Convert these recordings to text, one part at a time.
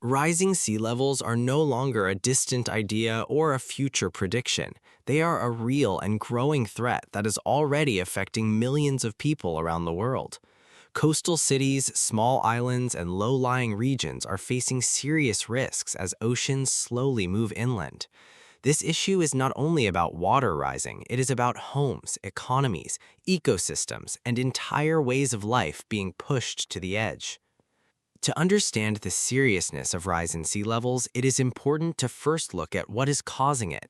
Rising sea levels are no longer a distant idea or a future prediction. They are a real and growing threat that is already affecting millions of people around the world. Coastal cities, small islands, and low-lying regions are facing serious risks as oceans slowly move inland. This issue is not only about water rising, it is about homes, economies, ecosystems, and entire ways of life being pushed to the edge. To understand the seriousness of rise in sea levels, it is important to first look at what is causing it.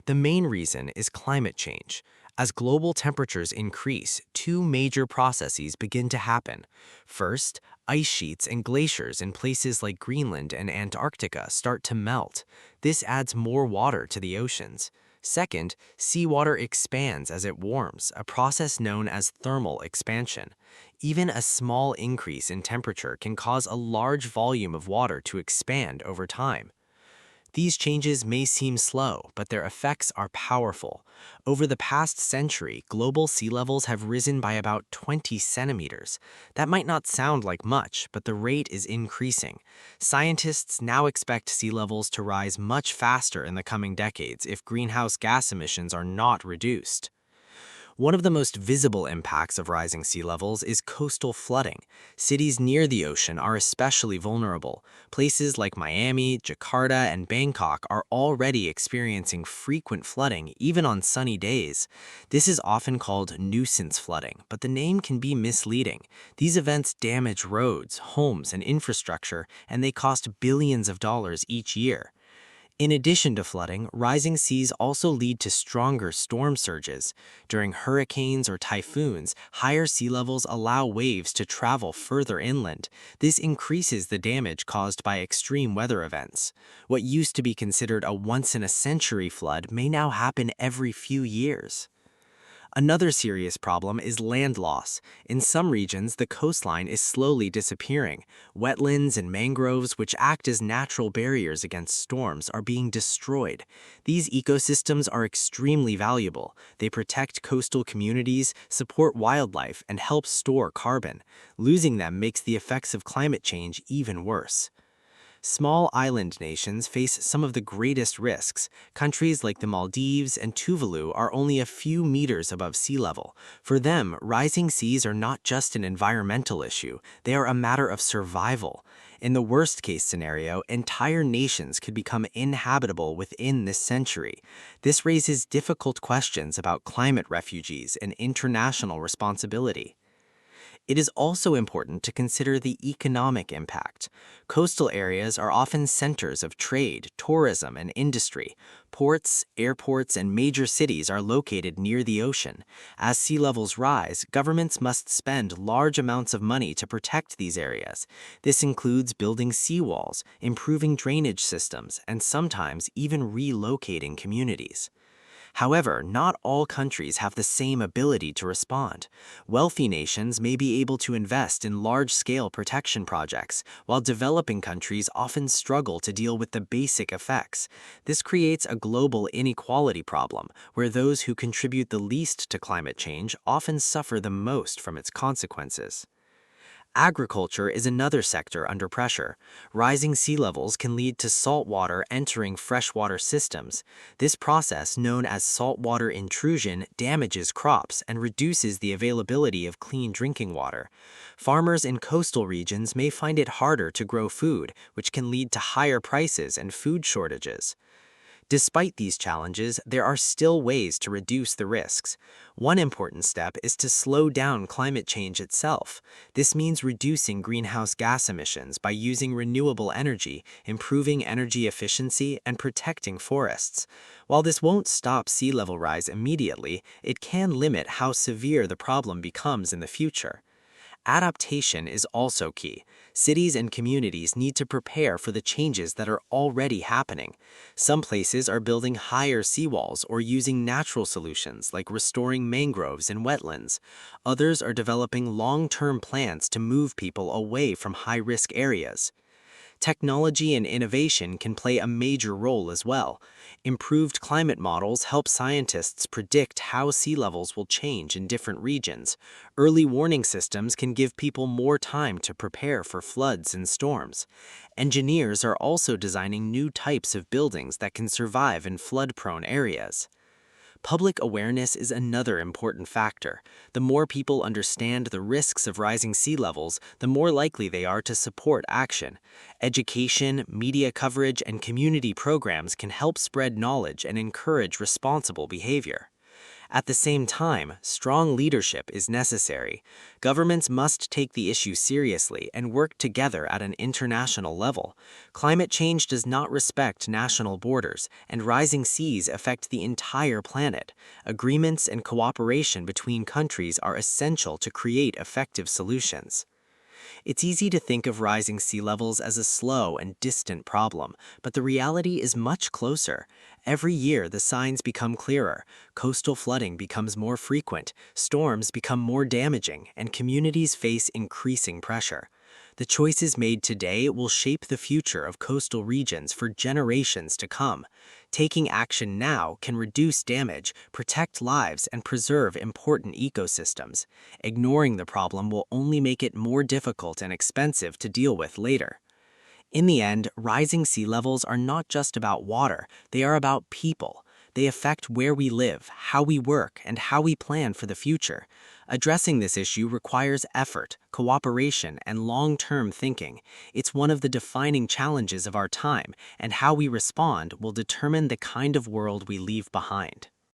The main reason is climate change. As global temperatures increase, two major processes begin to happen. First, ice sheets and glaciers in places like Greenland and Antarctica start to melt. This adds more water to the oceans. Second, seawater expands as it warms, a process known as thermal expansion. Even a small increase in temperature can cause a large volume of water to expand over time. These changes may seem slow, but their effects are powerful. Over the past century, global sea levels have risen by about 20 centimeters. That might not sound like much, but the rate is increasing. Scientists now expect sea levels to rise much faster in the coming decades if greenhouse gas emissions are not reduced. One of the most visible impacts of rising sea levels is coastal flooding. Cities near the ocean are especially vulnerable. Places like Miami, Jakarta, and Bangkok are already experiencing frequent flooding, even on sunny days. This is often called nuisance flooding, but the name can be misleading. These events damage roads, homes, and infrastructure, and they cost billions of dollars each year. In addition to flooding, rising seas also lead to stronger storm surges. During hurricanes or typhoons, higher sea levels allow waves to travel further inland. This increases the damage caused by extreme weather events. What used to be considered a once-in-a-century flood may now happen every few years. Another serious problem is land loss. In some regions, the coastline is slowly disappearing. Wetlands and mangroves, which act as natural barriers against storms, are being destroyed. These ecosystems are extremely valuable. They protect coastal communities, support wildlife, and help store carbon. Losing them makes the effects of climate change even worse. Small island nations face some of the greatest risks. Countries like the Maldives and Tuvalu are only a few meters above sea level. For them, rising seas are not just an environmental issue, they are a matter of survival. In the worst-case scenario, entire nations could become inhabitable within this century. This raises difficult questions about climate refugees and international responsibility. It is also important to consider the economic impact. Coastal areas are often centers of trade, tourism, and industry. Ports, airports, and major cities are located near the ocean. As sea levels rise, governments must spend large amounts of money to protect these areas. This includes building seawalls, improving drainage systems, and sometimes even relocating communities. However, not all countries have the same ability to respond. Wealthy nations may be able to invest in large-scale protection projects, while developing countries often struggle to deal with the basic effects. This creates a global inequality problem, where those who contribute the least to climate change often suffer the most from its consequences. Agriculture is another sector under pressure. Rising sea levels can lead to salt water entering freshwater systems. This process, known as saltwater intrusion, damages crops and reduces the availability of clean drinking water. Farmers in coastal regions may find it harder to grow food, which can lead to higher prices and food shortages. Despite these challenges, there are still ways to reduce the risks. One important step is to slow down climate change itself. This means reducing greenhouse gas emissions by using renewable energy, improving energy efficiency, and protecting forests. While this won't stop sea level rise immediately, it can limit how severe the problem becomes in the future. Adaptation is also key. Cities and communities need to prepare for the changes that are already happening. Some places are building higher seawalls or using natural solutions like restoring mangroves and wetlands. Others are developing long-term plans to move people away from high-risk areas. Technology and innovation can play a major role as well. Improved climate models help scientists predict how sea levels will change in different regions. Early warning systems can give people more time to prepare for floods and storms. Engineers are also designing new types of buildings that can survive in flood-prone areas. Public awareness is another important factor. The more people understand the risks of rising sea levels, the more likely they are to support action. Education, media coverage, and community programs can help spread knowledge and encourage responsible behavior. At the same time, strong leadership is necessary. Governments must take the issue seriously and work together at an international level. Climate change does not respect national borders, and rising seas affect the entire planet. Agreements and cooperation between countries are essential to create effective solutions. It's easy to think of rising sea levels as a slow and distant problem, but the reality is much closer. Every year, the signs become clearer. Coastal flooding becomes more frequent, storms become more damaging, and communities face increasing pressure. The choices made today will shape the future of coastal regions for generations to come. Taking action now can reduce damage, protect lives, and preserve important ecosystems. Ignoring the problem will only make it more difficult and expensive to deal with later. In the end, rising sea levels are not just about water, they are about people. They affect where we live, how we work, and how we plan for the future. Addressing this issue requires effort, cooperation, and long-term thinking. It's one of the defining challenges of our time, and how we respond will determine the kind of world we leave behind.